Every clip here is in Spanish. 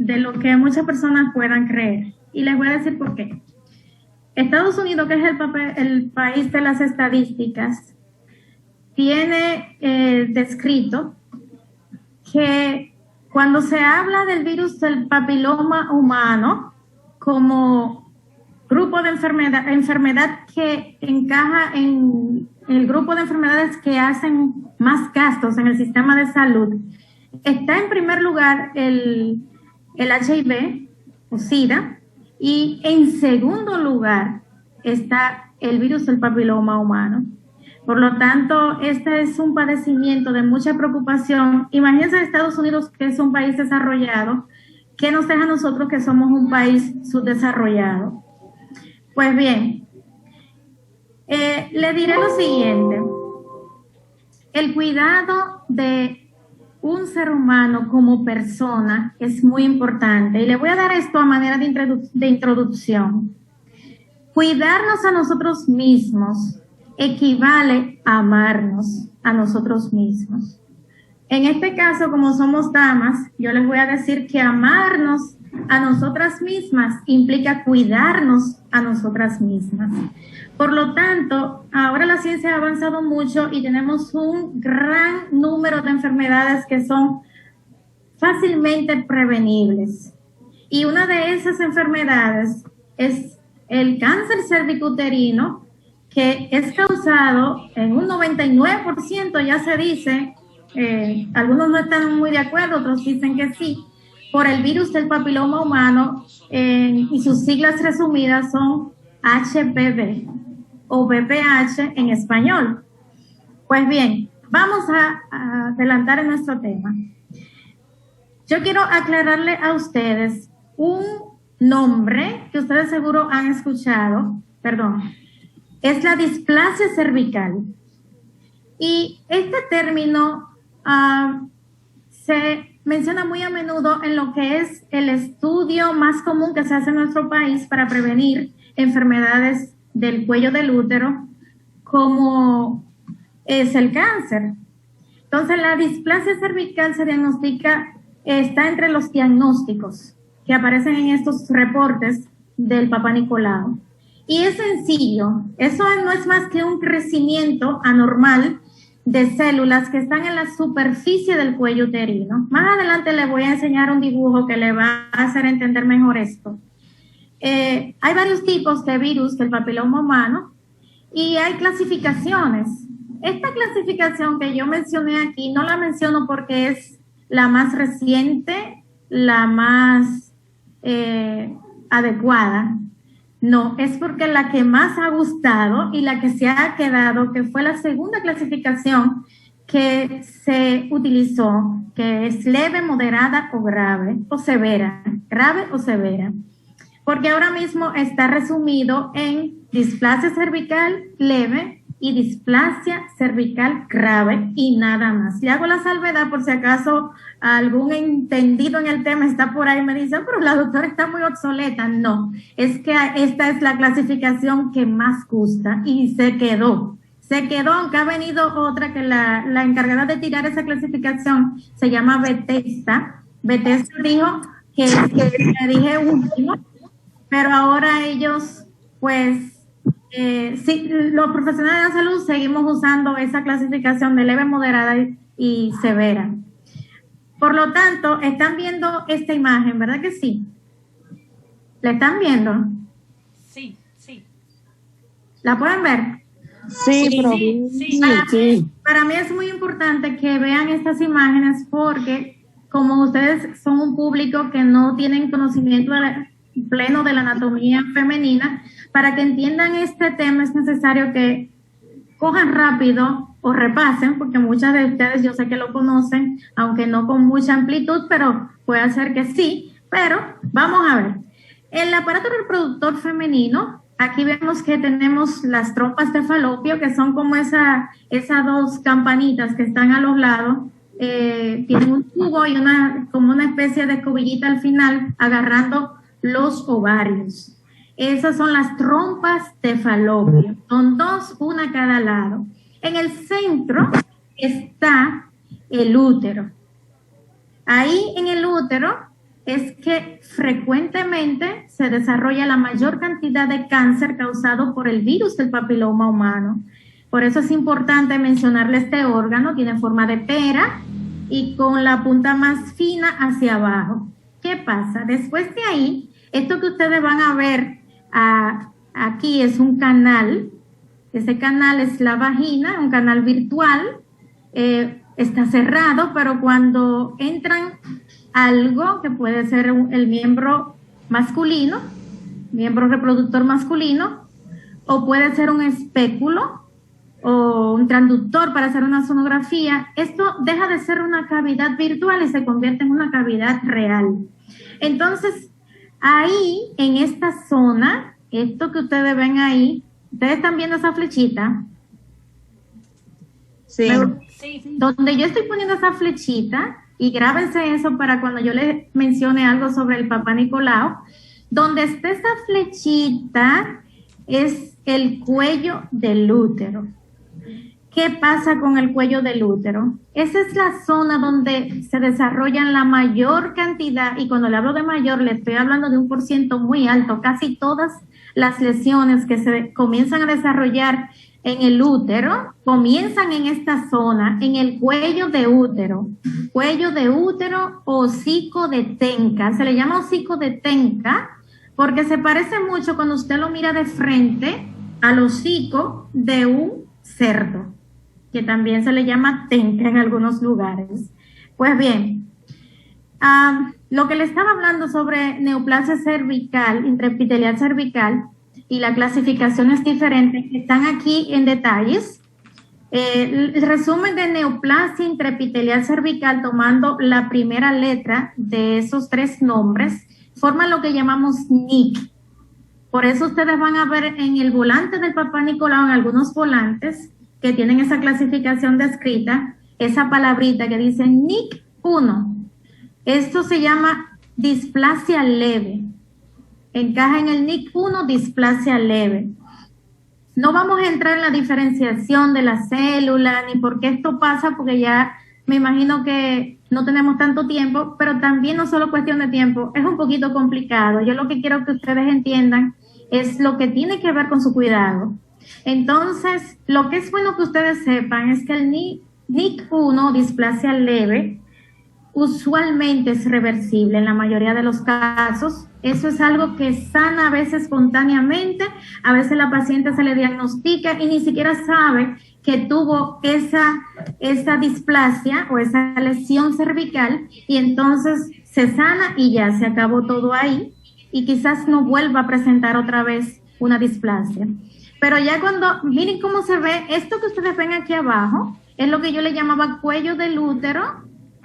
de lo que muchas personas puedan creer. Y les voy a decir por qué. Estados Unidos, que es el país de las estadísticas, tiene descrito que cuando se habla del virus del papiloma humano como grupo de enfermedad que encaja en el grupo de enfermedades que hacen más gastos en el sistema de salud, está en primer lugar el HIV o SIDA, y en segundo lugar está el virus del papiloma humano. Por lo tanto, este es un padecimiento de mucha preocupación. Imagínense Estados Unidos, que es un país desarrollado, ¿qué nos deja a nosotros que somos un país subdesarrollado? Pues bien, le diré lo siguiente. El cuidado de un ser humano como persona es muy importante. Y le voy a dar esto a manera de introducción. Cuidarnos a nosotros mismos equivale a amarnos a nosotros mismos. En este caso, como somos damas, yo les voy a decir que amarnos a nosotras mismas implica cuidarnos a nosotras mismas. Por lo tanto, ahora la ciencia ha avanzado mucho y tenemos un gran número de enfermedades que son fácilmente prevenibles. Y una de esas enfermedades es el cáncer cervicuterino, que es causado en un 99%, ya se dice, algunos no están muy de acuerdo, otros dicen que sí, por el virus del papiloma humano, y sus siglas resumidas son HPV o VPH en español. Pues bien, vamos a adelantar en nuestro tema. Yo quiero aclararle a ustedes un nombre que ustedes seguro han escuchado, es la displasia cervical. Y este término se menciona muy a menudo en lo que es el estudio más común que se hace en nuestro país para prevenir enfermedades del cuello del útero, como es el cáncer. Entonces, la displasia cervical se diagnostica, está entre los diagnósticos que aparecen en estos reportes del Papa Nicolau. Y es sencillo, eso no es más que un crecimiento anormal de células que están en la superficie del cuello uterino. Más adelante les voy a enseñar un dibujo que le va a hacer entender mejor esto. Hay varios tipos de virus del papiloma humano y hay clasificaciones. Esta clasificación que yo mencioné aquí, no la menciono porque es la más reciente, la más adecuada. No, es porque la que más ha gustado y la que se ha quedado, que fue la segunda clasificación que se utilizó, que es leve, moderada o grave o severa, porque ahora mismo está resumido en displasia cervical leve y displasia cervical grave y nada más. Y hago la salvedad por si acaso algún entendido en el tema está por ahí y me dice, pero la doctora está muy obsoleta. No, es que esta es la clasificación que más gusta y se quedó, aunque ha venido otra que la encargada de tirar esa clasificación se llama Bethesda. Bethesda dijo que le dije último, pero ahora ellos, pues, sí, los profesionales de la salud seguimos usando esa clasificación de leve, moderada y severa. Por lo tanto, están viendo esta imagen, ¿verdad que sí? ¿La están viendo? Sí, sí. ¿La pueden ver? Sí, Para mí es muy importante que vean estas imágenes porque como ustedes son un público que no tienen conocimiento pleno de la anatomía femenina, para que entiendan este tema es necesario que cojan rápido o repasen, porque muchas de ustedes yo sé que lo conocen, aunque no con mucha amplitud, pero puede ser que sí. Pero vamos a ver. El aparato reproductor femenino, aquí vemos que tenemos las trompas de falopio, que son como esas dos campanitas que están a los lados. Tienen un tubo y como una especie de escobillita al final, agarrando los ovarios. Esas son las trompas de falopio. Son dos, una a cada lado. En el centro está el útero. Ahí en el útero es que frecuentemente se desarrolla la mayor cantidad de cáncer causado por el virus del papiloma humano. Por eso es importante mencionarle este órgano, tiene forma de pera y con la punta más fina hacia abajo. ¿Qué pasa? Después de ahí, esto que ustedes van a ver aquí es un canal. Ese canal es la vagina, un canal virtual. Está cerrado, pero cuando entran algo que puede ser el miembro masculino, miembro reproductor masculino, o puede ser un espéculo o un transductor para hacer una sonografía, esto deja de ser una cavidad virtual y se convierte en una cavidad real. Entonces, ahí, en esta zona, esto que ustedes ven ahí, ¿ustedes están viendo esa flechita? Sí. Sí. Donde yo estoy poniendo esa flechita, y grábense eso para cuando yo les mencione algo sobre el Papá Nicolau, donde está esa flechita es el cuello del útero. ¿Qué pasa con el cuello del útero? Esa es la zona donde se desarrollan la mayor cantidad, y cuando le hablo de mayor, le estoy hablando de un % muy alto. Casi todas las lesiones que se comienzan a desarrollar en el útero comienzan en esta zona, en el cuello de útero. Cuello de útero o hocico de tenca. Se le llama hocico de tenca porque se parece mucho cuando usted lo mira de frente al hocico de un cerdo, que también se le llama tenca en algunos lugares. Pues bien, lo que le estaba hablando sobre neoplasia cervical, intraepitelial cervical, y la clasificación es diferente, están aquí en detalles. El resumen de neoplasia intraepitelial cervical, tomando la primera letra de esos 3 nombres, forma lo que llamamos NIC. Por eso ustedes van a ver en el volante del Papá Nicolau, en algunos volantes que tienen esa clasificación descrita, esa palabrita que dice NIC 1. Esto se llama displasia leve. Encaja en el NIC 1, displasia leve. No vamos a entrar en la diferenciación de la célula ni por qué esto pasa, porque ya me imagino que no tenemos tanto tiempo, pero también no solo cuestión de tiempo, es un poquito complicado. Yo lo que quiero que ustedes entiendan es lo que tiene que ver con su cuidado. Entonces, lo que es bueno que ustedes sepan es que el NIC 1, displasia leve, usualmente es reversible en la mayoría de los casos. Eso es algo que sana a veces espontáneamente, a veces la paciente se le diagnostica y ni siquiera sabe que tuvo esa displasia o esa lesión cervical, y entonces se sana y ya se acabó todo ahí, y quizás no vuelva a presentar otra vez una displasia. Pero ya cuando, miren cómo se ve, esto que ustedes ven aquí abajo, es lo que yo le llamaba cuello del útero,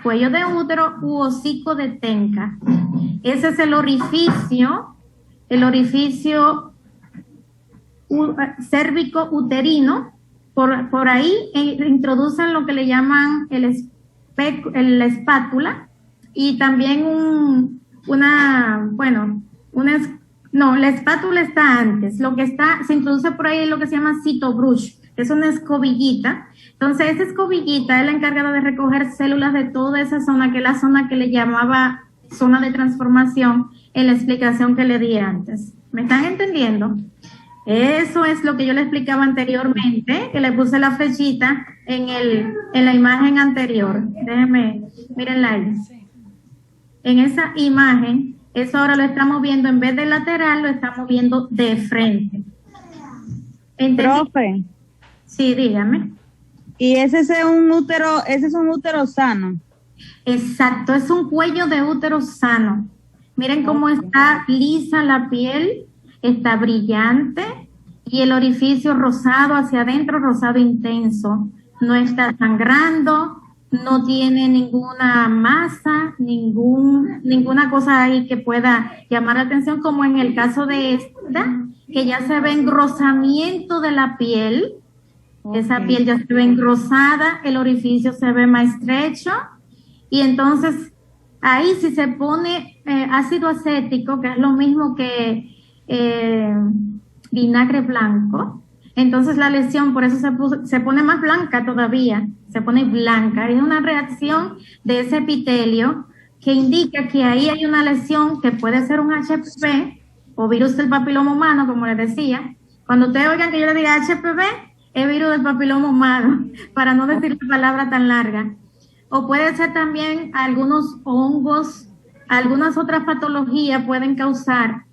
cuello de útero u hocico de tenca. Ese es el orificio cérvico uterino. Por ahí introducen lo que le llaman la espátula, y también la espátula está antes. Se introduce por ahí lo que se llama citobrush, que es una escobillita. Entonces, esa escobillita es la encargada de recoger células de toda esa zona, que es la zona que le llamaba zona de transformación en la explicación que le di antes. ¿Me están entendiendo? Eso es lo que yo le explicaba anteriormente, que le puse la flechita en la imagen anterior. Déjenme, mírenla ahí. En esa imagen, eso ahora lo estamos viendo, en vez de lateral, lo estamos viendo de frente. Profe. Sí, dígame. ¿Y ese es un útero sano? Exacto, es un cuello de útero sano. Miren cómo está lisa la piel, está brillante, y el orificio rosado hacia adentro, rosado intenso. No está sangrando, no tiene ninguna masa, ninguna cosa ahí que pueda llamar la atención, como en el caso de esta, que ya se ve engrosamiento de la piel. Esa piel ya se ve engrosada, el orificio se ve más estrecho, y entonces ahí si se pone ácido acético, que es lo mismo que vinagre blanco, entonces la lesión por eso se pone más blanca todavía, se pone blanca. Es una reacción de ese epitelio que indica que ahí hay una lesión que puede ser un HPV o virus del papiloma humano, como les decía. Cuando ustedes oigan que yo le diga HPV, es virus del papiloma humano, para no decir la palabra tan larga. O puede ser también algunos hongos, algunas otras patologías pueden causar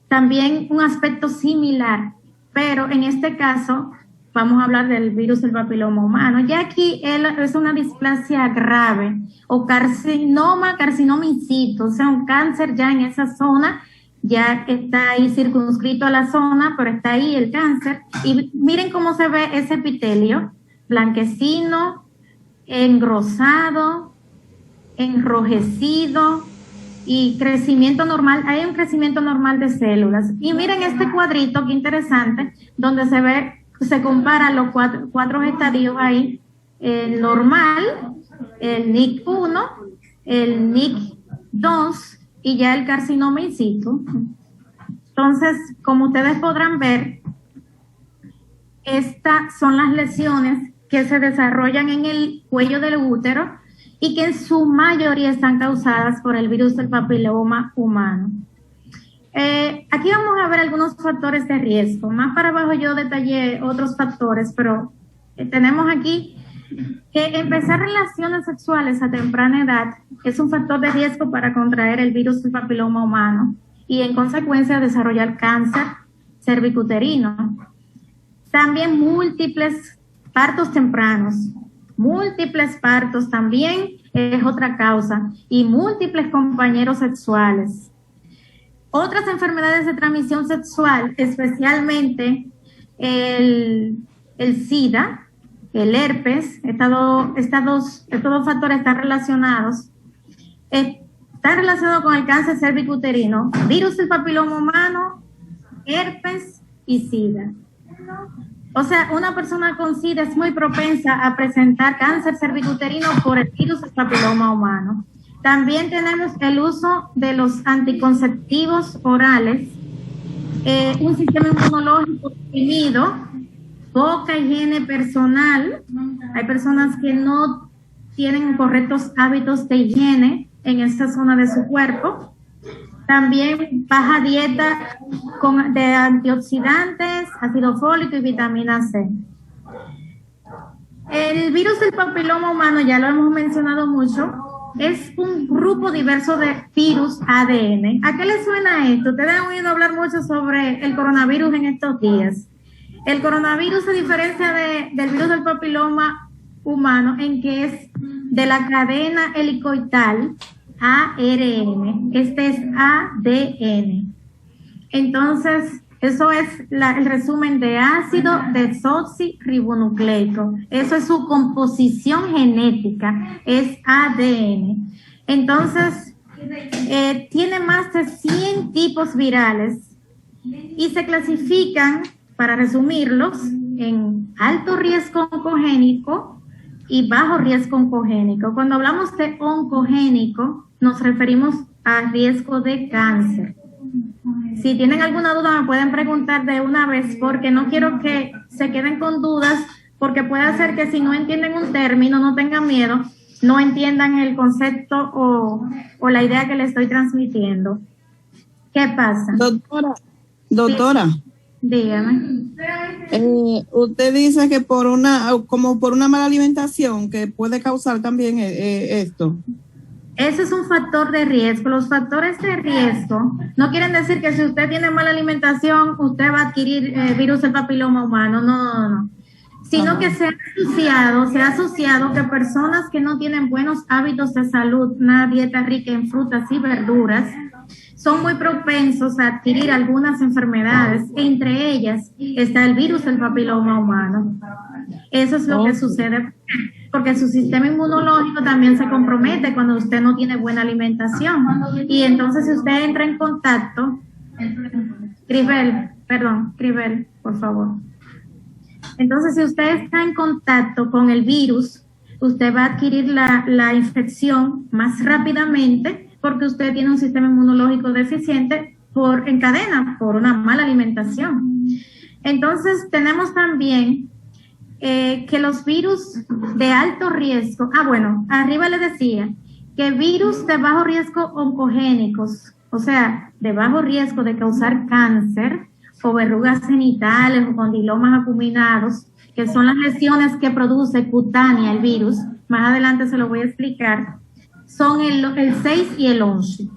también un aspecto similar, pero en este caso vamos a hablar del virus del papiloma humano. Ya aquí es una displasia grave o carcinoma in situ, o sea, un cáncer ya en esa zona, ya está ahí circunscrito a la zona, pero está ahí el cáncer. Y miren cómo se ve ese epitelio, blanquecino, engrosado, enrojecido y crecimiento normal. Hay un crecimiento normal de células. Y miren este cuadrito, qué interesante, donde se comparan los cuatro estadios ahí, el normal, el NIC1, el NIC2 y ya el carcinoma in situ. Entonces, como ustedes podrán ver, estas son las lesiones que se desarrollan en el cuello del útero y que en su mayoría están causadas por el virus del papiloma humano. Aquí vamos a ver algunos factores de riesgo. Más para abajo yo detallé otros factores, pero tenemos aquí que empezar relaciones sexuales a temprana edad es un factor de riesgo para contraer el virus del papiloma humano y en consecuencia desarrollar cáncer cervicuterino. También múltiples partos tempranos. Múltiples partos también es otra causa y múltiples compañeros sexuales. Otras enfermedades de transmisión sexual, especialmente el SIDA, el herpes, estos dos factores están relacionados. Están relacionados con el cáncer cervicuterino, virus del papiloma humano, herpes y SIDA. O sea, una persona con SIDA es muy propensa a presentar cáncer cervicuterino por el virus del papiloma humano. También tenemos el uso de los anticonceptivos orales, un sistema inmunológico deprimido, poca higiene personal. Hay personas que no tienen correctos hábitos de higiene en esta zona de su cuerpo. También baja dieta de antioxidantes, ácido fólico y vitamina C. El virus del papiloma humano, ya lo hemos mencionado mucho, es un grupo diverso de virus ADN. ¿A qué les suena esto? Ustedes han oído hablar mucho sobre el coronavirus en estos días. El coronavirus se diferencia del virus del papiloma humano en que es de la cadena helicoidal ARN. Este es ADN. Entonces, eso es el resumen de ácido desoxirribonucleico. Eso es su composición genética, es ADN. Entonces, tiene más de 100 tipos virales y se clasifican, para resumirlos, en alto riesgo oncogénico y bajo riesgo oncogénico. Cuando hablamos de oncogénico, nos referimos a riesgo de cáncer. Si tienen alguna duda me pueden preguntar de una vez, porque no quiero que se queden con dudas, porque puede ser que si no entienden un término, no tengan miedo, no entiendan el concepto o la idea que les estoy transmitiendo. ¿Qué pasa? Doctora. Sí. Dígame. Usted dice que por una mala alimentación que puede causar también esto. Ese es un factor de riesgo. Los factores de riesgo no quieren decir que si usted tiene mala alimentación, usted va a adquirir virus del papiloma humano. No. Sino que se ha asociado que personas que no tienen buenos hábitos de salud, una dieta rica en frutas y verduras, son muy propensos a adquirir algunas enfermedades. Entre ellas está el virus del papiloma humano. Eso es lo que sucede, porque su sistema inmunológico también se compromete cuando usted no tiene buena alimentación. Y entonces si usted entra en contacto, Cribel, por favor. Entonces si usted está en contacto con el virus, usted va a adquirir la infección más rápidamente, porque usted tiene un sistema inmunológico deficiente en cadena, por una mala alimentación. Entonces tenemos también que los virus de alto riesgo, arriba les decía que virus de bajo riesgo oncogénicos, o sea, de bajo riesgo de causar cáncer o verrugas genitales o condilomas acuminados, que son las lesiones que produce cutánea el virus, más adelante se lo voy a explicar, son el 6 y el 11.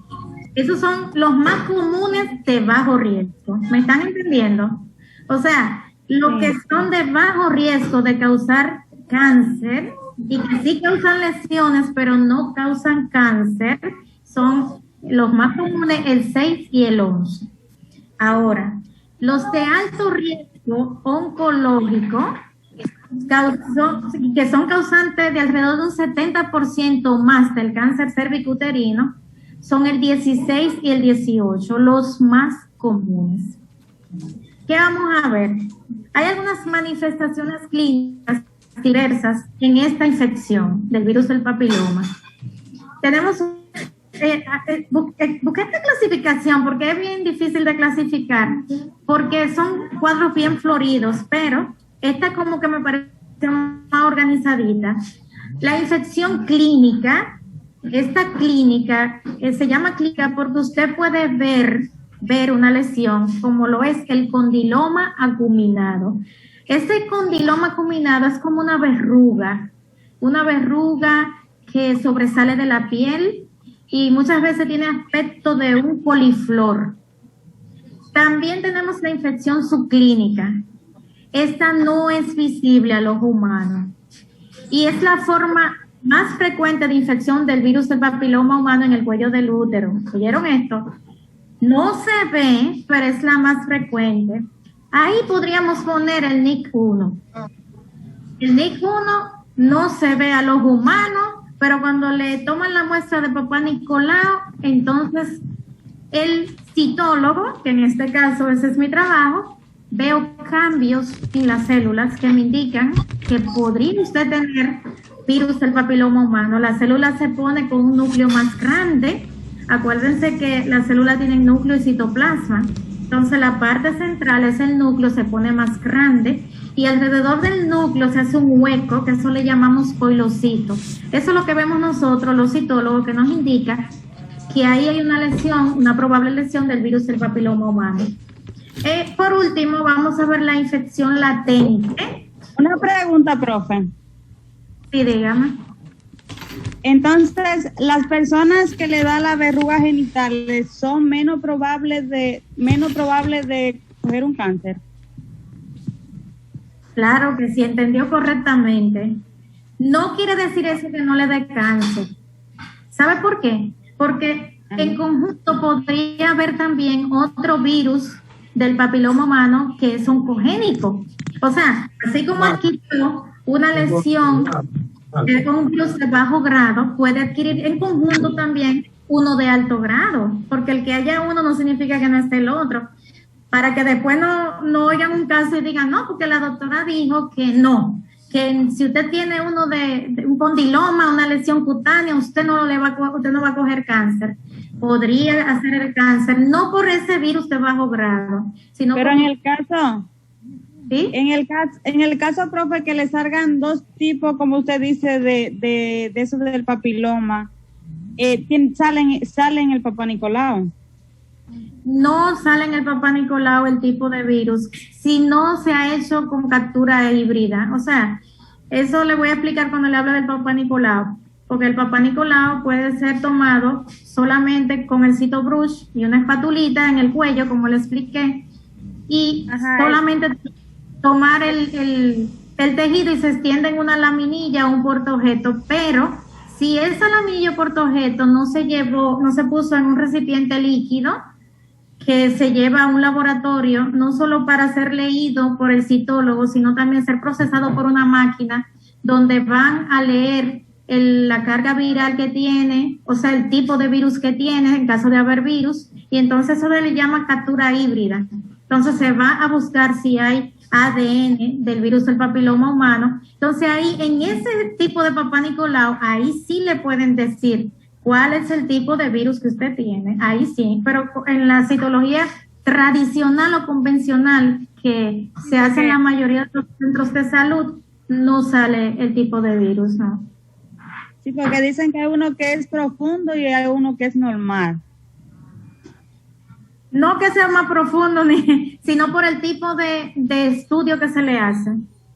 Esos son los más comunes de bajo riesgo. ¿Me están entendiendo? O sea, los que son de bajo riesgo de causar cáncer y que sí causan lesiones, pero no causan cáncer, son los más comunes el 6 y el 11. Ahora, los de alto riesgo oncológico, que son causantes de alrededor de un 70% más del cáncer cervicuterino, son el 16 y el 18, los más comunes. ¿Qué vamos a ver? Hay algunas manifestaciones clínicas diversas en esta infección del virus del papiloma. Tenemos, busqué esta clasificación porque es bien difícil de clasificar, porque son cuadros bien floridos, pero esta como que me parece más organizadita. La infección clínica, esta clínica se llama clínica porque usted puede ver una lesión como lo es el condiloma acuminado. Este condiloma acuminado es como una verruga que sobresale de la piel y muchas veces tiene aspecto de un coliflor. También tenemos la infección subclínica. Esta no es visible al ojo humano y es la forma más frecuente de infección del virus del papiloma humano en el cuello del útero. ¿Oyeron esto? No se ve, pero es la más frecuente. Ahí podríamos poner el NIC1. El NIC1 no se ve al ojo humano, pero cuando le toman la muestra de Papá Nicolau, entonces el citólogo, que en este caso ese es mi trabajo, veo cambios en las células que me indican que podría usted tener virus del papiloma humano. La célula se pone con un núcleo más grande. Acuérdense que las células tienen núcleo y citoplasma. Entonces la parte central es el núcleo, se pone más grande y alrededor del núcleo se hace un hueco, que eso le llamamos coilocito. Eso es lo que vemos nosotros, los citólogos, que nos indica que ahí hay una lesión, una probable lesión del virus del papiloma humano. Por último, vamos a ver la infección latente. Una pregunta, profe. Sí, dígame. Entonces, las personas que le da la verruga genital son menos probables de coger un cáncer. Claro que sí, entendió correctamente. No quiere decir eso que no le dé cáncer. ¿Sabe por qué? Porque en conjunto podría haber también otro virus del papiloma humano que es oncogénico. O sea, así como adquirió una lesión con un virus de bajo grado, puede adquirir en conjunto también uno de alto grado, porque el que haya uno no significa que no esté el otro. Para que después no oigan un caso y digan, no, porque la doctora dijo que no, que si usted tiene uno de un condiloma, una lesión cutánea, usted no va a coger cáncer. Podría hacer el cáncer, no por ese virus de bajo grado, sino pero por... en el caso, ¿sí? en el caso, profe, que le salgan dos tipos, como usted dice, de eso del papiloma, salen el Papá Nicolau. No sale en el Papá Nicolau el tipo de virus si no se ha hecho con captura híbrida. O sea, eso le voy a explicar cuando le hable del Papá Nicolau, porque el Papá Nicolau puede ser tomado solamente con el CitoBrush y una espatulita en el cuello, como le expliqué, y solamente tomar el tejido y se extiende en una laminilla o un portaobjeto, pero si esa laminilla o portaobjeto no se puso en un recipiente líquido, que se lleva a un laboratorio, no solo para ser leído por el citólogo, sino también ser procesado por una máquina donde van a leer la carga viral que tiene, o sea, el tipo de virus que tiene en caso de haber virus, y entonces eso se le llama captura híbrida. Entonces se va a buscar si hay ADN del virus del papiloma humano. Entonces ahí, en ese tipo de Papá Nicolau, ahí sí le pueden decir cuál es el tipo de virus que usted tiene, ahí sí, pero en la citología tradicional o convencional que se hace en la mayoría de los centros de salud, no sale el tipo de virus, ¿no? Sí, porque dicen que hay uno que es profundo y hay uno que es normal. No que sea más profundo, sino por el tipo de estudio que se le hace.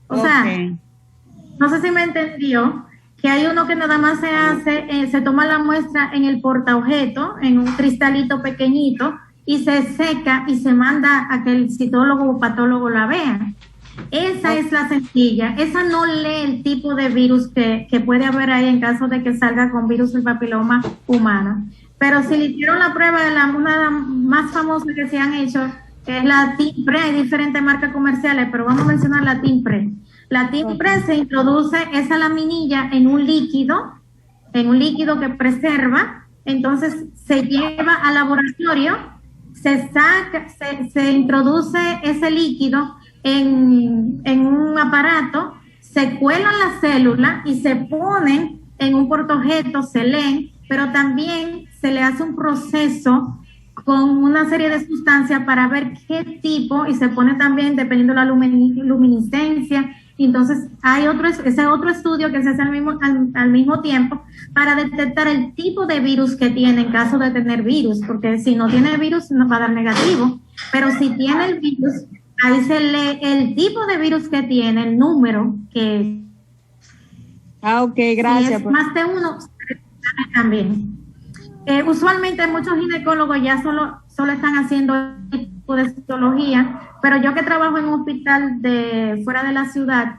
O sea, no sé si me entendió, que hay uno que nada más se hace, se toma la muestra en el portaobjeto, en un cristalito pequeñito, y se seca y se manda a que el citólogo o patólogo la vea. Esa es la sencilla. Esa no lee el tipo de virus que puede haber ahí en caso de que salga con virus del papiloma humano. Pero si le hicieron la prueba de una más famosa que se han hecho, que es la TIMPRE, hay diferentes marcas comerciales, pero vamos a mencionar la TIMPRE. La TIMPRE se introduce esa laminilla en un líquido que preserva, entonces se lleva al laboratorio, se introduce ese líquido en un aparato, se cuelan las células y se ponen en un portaobjeto, se leen, pero también se le hace un proceso con una serie de sustancias para ver qué tipo, y se pone también dependiendo de la luminiscencia. Entonces hay ese otro estudio que se hace al mismo tiempo para detectar el tipo de virus que tiene en caso de tener virus, porque si no tiene virus nos va a dar negativo, pero si tiene el virus, ahí se lee el tipo de virus que tiene, el número que ok, gracias. Si es más de uno, también. Usualmente muchos ginecólogos ya solo están haciendo este tipo de citología, pero yo que trabajo en un hospital de fuera de la ciudad,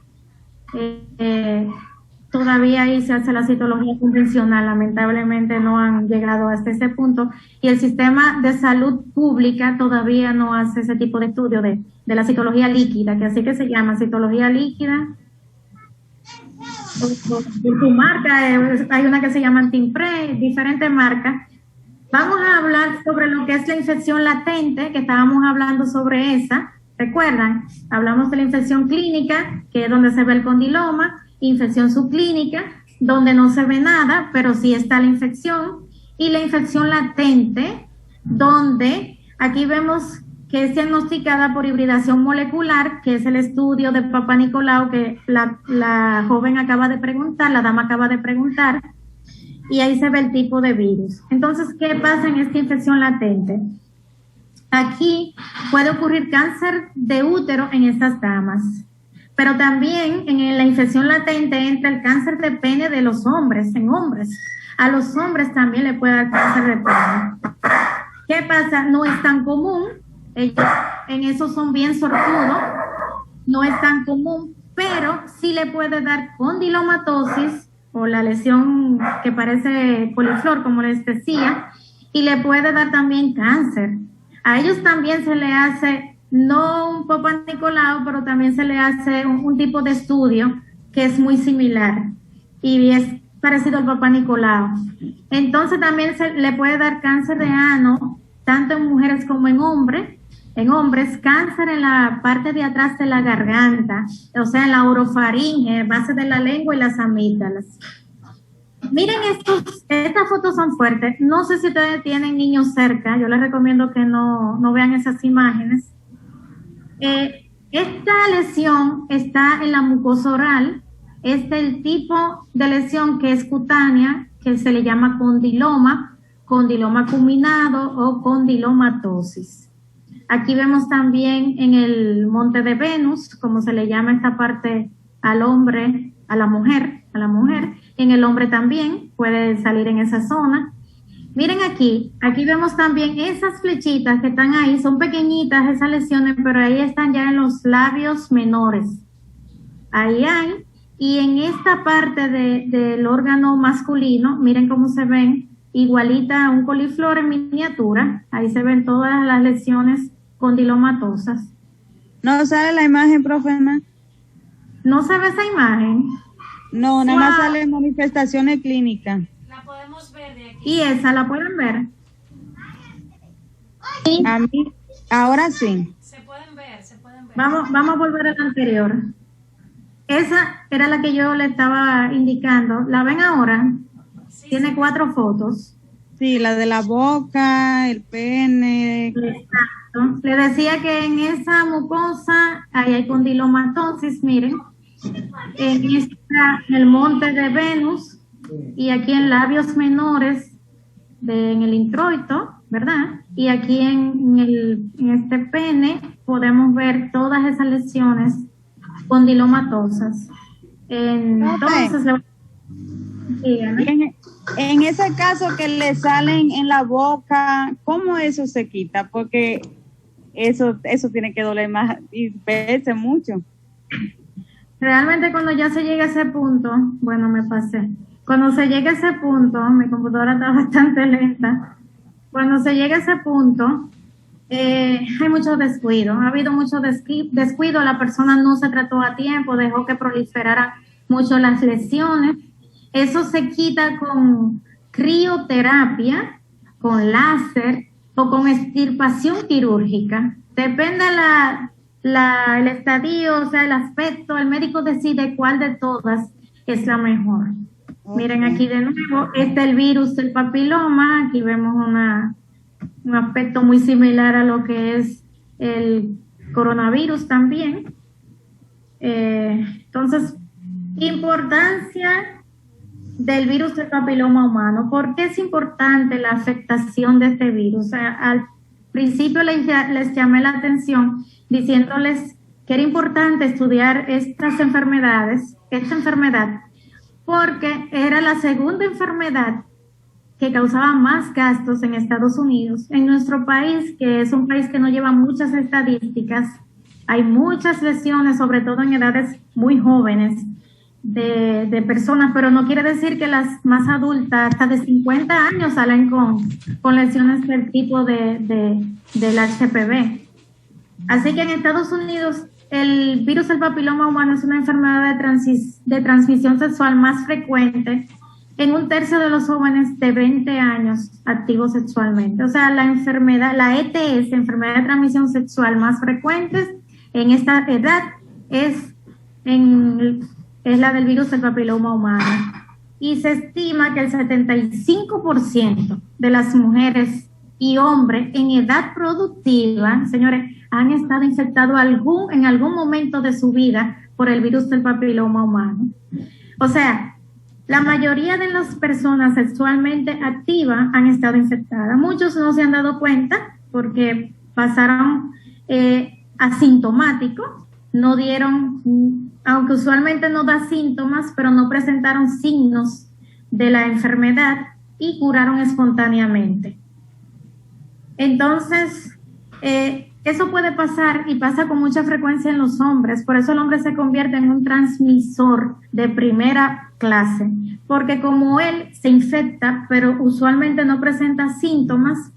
todavía ahí se hace la citología convencional. Lamentablemente no han llegado hasta ese punto, y el sistema de salud pública todavía no hace ese tipo de estudio de la citología líquida, que así que se llama citología líquida. Por su marca, hay una que se llama TIMPRE, diferentes marcas. Vamos a hablar sobre lo que es la infección latente, que estábamos hablando sobre esa. ¿Recuerdan? Hablamos de la infección clínica, que es donde se ve el condiloma, infección subclínica, donde no se ve nada, pero sí está la infección, y la infección latente, donde aquí vemos que es diagnosticada por hibridación molecular, que es el estudio de Papá Nicolau que la joven acaba de preguntar, la dama acaba de preguntar, y ahí se ve el tipo de virus. Entonces, ¿qué pasa en esta infección latente? Aquí puede ocurrir cáncer de útero en estas damas, pero también en la infección latente entra el cáncer de pene de los hombres, en hombres. A los hombres también le puede dar cáncer de pene. ¿Qué pasa? No es tan común. Ellos en eso son bien sortudos, no es tan común, pero sí le puede dar condilomatosis o la lesión que parece coliflor, como les decía, y le puede dar también cáncer. A ellos también se le hace, no un Papá Nicolau, pero también se le hace un tipo de estudio que es muy similar y es parecido al Papá Nicolau. Entonces también se le puede dar cáncer de ano, tanto en mujeres como en hombres. En hombres, cáncer en la parte de atrás de la garganta, o sea, en la orofaringe, base de la lengua y las amígdalas. Miren estas fotos son fuertes. No sé si ustedes tienen niños cerca, yo les recomiendo que no vean esas imágenes. Esta lesión está en la mucosa oral, es el tipo de lesión que es cutánea, que se le llama condiloma acuminado o condilomatosis. Aquí vemos también en el monte de Venus, como se le llama esta parte al hombre, a la mujer. En el hombre también puede salir en esa zona. Miren aquí vemos también esas flechitas que están ahí, son pequeñitas esas lesiones, pero ahí están ya en los labios menores. Ahí hay, y en esta parte del órgano masculino, miren cómo se ven, igualita a un coliflor en miniatura, ahí se ven todas las lesiones condilomatosas. ¿No sale la imagen, profe? ¿No se ve esa imagen? No, nada más sale manifestaciones clínicas. La podemos ver de aquí. ¿Y esa la pueden ver? Sí. A mí, ahora sí. Se pueden ver. Vamos a volver a la anterior. Esa era la que yo le estaba indicando. ¿La ven ahora? Sí, Tiene 4 fotos. Sí, la de la boca, el pene. Exacto. Le decía que en esa mucosa ahí hay condilomatosis, miren. En el monte de Venus y aquí en labios menores, en el introito, ¿verdad? Y aquí en este pene podemos ver todas esas lesiones condilomatosas. Entonces, en ese caso que le salen en la boca, ¿cómo eso se quita? Porque eso tiene que doler más y verse mucho. Realmente cuando ya se llega a ese punto, bueno, me pasé. Cuando se llega a ese punto, mi computadora está bastante lenta. Cuando se llega a ese punto, hay mucho descuido. Ha habido mucho descuido. La persona no se trató a tiempo, dejó que proliferaran mucho las lesiones. Eso se quita con crioterapia, con láser o con extirpación quirúrgica. Depende el estadio, o sea, el aspecto, el médico decide cuál de todas es la mejor. Miren aquí de nuevo, este es el virus del papiloma, aquí vemos un aspecto muy similar a lo que es el coronavirus también. Entonces, importancia del virus del papiloma humano. ¿Por qué es importante la afectación de este virus? O sea, al principio les llamé la atención diciéndoles que era importante estudiar esta enfermedad, porque era la segunda enfermedad que causaba más gastos en Estados Unidos. En nuestro país, que es un país que no lleva muchas estadísticas, hay muchas lesiones, sobre todo en edades muy jóvenes, de personas, pero no quiere decir que las más adultas, hasta de 50 años, salen con lesiones del tipo del HPV. Así que en Estados Unidos el virus del papiloma humano es una enfermedad de transmisión sexual más frecuente en 1/3 de los jóvenes de 20 años activos sexualmente. O sea, la ETS, enfermedad de transmisión sexual más frecuente en esta edad, es la del virus del papiloma humano. Y se estima que el 75% de las mujeres y hombres en edad productiva, señores, han estado infectados en algún momento de su vida por el virus del papiloma humano. O sea, la mayoría de las personas sexualmente activas han estado infectadas. Muchos no se han dado cuenta porque pasaron asintomáticos, no dieron, aunque usualmente no da síntomas, pero no presentaron signos de la enfermedad y curaron espontáneamente. Entonces, eso puede pasar y pasa con mucha frecuencia en los hombres. Por eso el hombre se convierte en un transmisor de primera clase, porque como él se infecta, pero usualmente no presenta síntomas,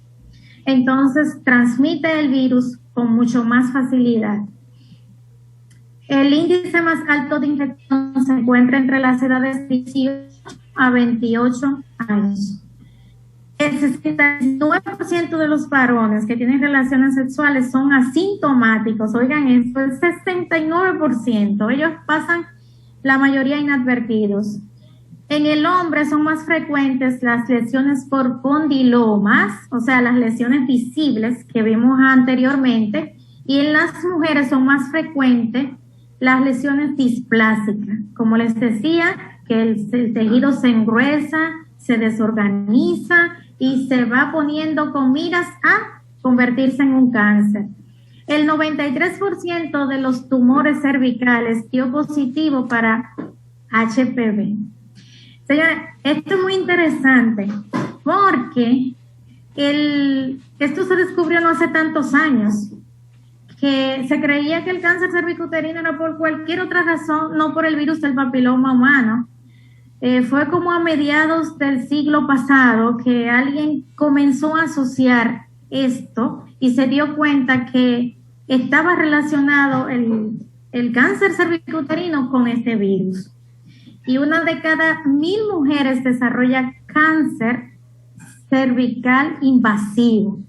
entonces transmite el virus con mucho más facilidad. El índice más alto de infección se encuentra entre las edades de 18 a 28 años. El 69% de los varones que tienen relaciones sexuales son asintomáticos. Oigan esto, el 69%. Ellos pasan la mayoría inadvertidos. En el hombre son más frecuentes las lesiones por condilomas, o sea, las lesiones visibles que vimos anteriormente, y en las mujeres son más frecuentes las lesiones displásicas. Como les decía, que el tejido se engruesa, se desorganiza y se va poniendo con miras a convertirse en un cáncer. El 93% de los tumores cervicales dio positivo para HPV. Señores, esto es muy interesante porque esto se descubrió no hace tantos años, que se creía que el cáncer cervicuterino era por cualquier otra razón, no por el virus del papiloma humano. Fue como a mediados del siglo pasado que alguien comenzó a asociar esto y se dio cuenta que estaba relacionado el cáncer cervicuterino con este virus. Y una de cada 1000 mujeres desarrolla cáncer cervical invasivo.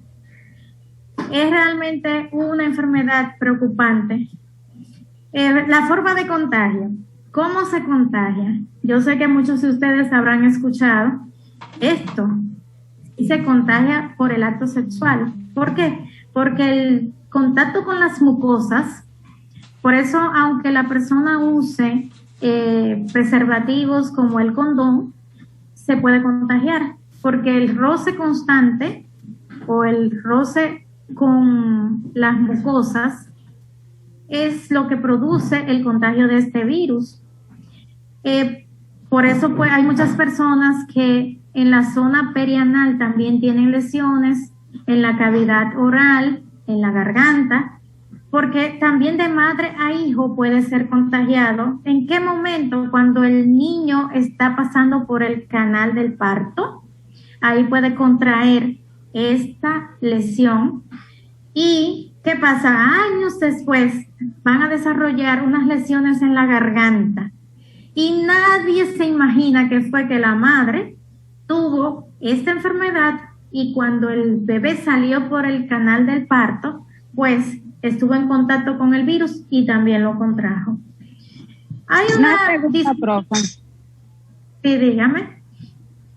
Es realmente una enfermedad preocupante. La forma de contagio. ¿Cómo se contagia? Yo sé que muchos de ustedes habrán escuchado esto. Y se contagia por el acto sexual. ¿Por qué? Porque el contacto con las mucosas, por eso aunque la persona use preservativos como el condón, se puede contagiar, porque el roce constante o el roce con las mucosas es lo que produce el contagio de este virus. Por eso pues, hay muchas personas que en la zona perianal también tienen lesiones, en la cavidad oral, en la garganta, porque también de madre a hijo puede ser contagiado. ¿En qué momento? Cuando el niño está pasando por el canal del parto, ahí puede contraer esta lesión. ¿Y qué pasa? Años después van a desarrollar unas lesiones en la garganta. Y nadie se imagina que fue que la madre tuvo esta enfermedad y cuando el bebé salió por el canal del parto, pues estuvo en contacto con el virus y también lo contrajo. Hay una pregunta, profe. Sí, dígame.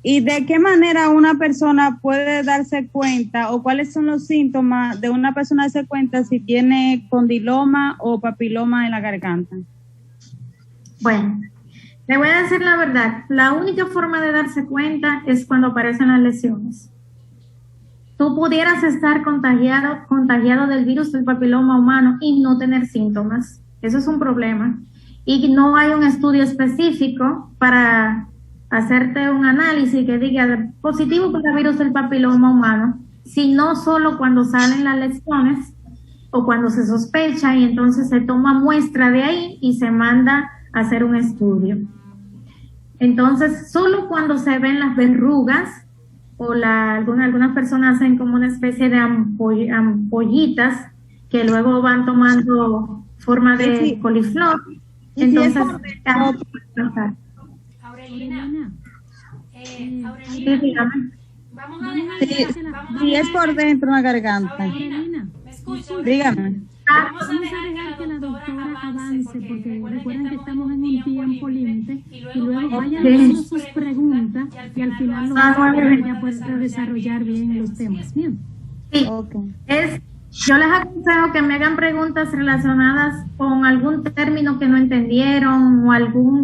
¿Y de qué manera una persona puede darse cuenta o cuáles son los síntomas de una persona darse cuenta si tiene condiloma o papiloma en la garganta? Bueno, le voy a decir la verdad. La única forma de darse cuenta es cuando aparecen las lesiones. Tú pudieras estar contagiado del virus del papiloma humano y no tener síntomas. Eso es un problema. Y no hay un estudio específico para hacerte un análisis que diga positivo para el virus del papiloma humano, sino solo cuando salen las lesiones o cuando se sospecha y entonces se toma muestra de ahí y se manda a hacer un estudio. Entonces, solo cuando se ven las verrugas o algunas personas hacen como una especie de ampollitas que luego van tomando forma de coliflor. Entonces, Aurelina, dígame. vamos a dejar Si es por dentro de la garganta. Aurelina, ¿me escuchas? Dígame. Vamos a dejar que la doctora avance, porque recuerden que estamos en un tiempo límite y luego vayan haciendo sus preguntas y al final ya puede desarrollar bien los temas. Bien. Sí, Okay. yo les aconsejo que me hagan preguntas relacionadas con algún término que no entendieron o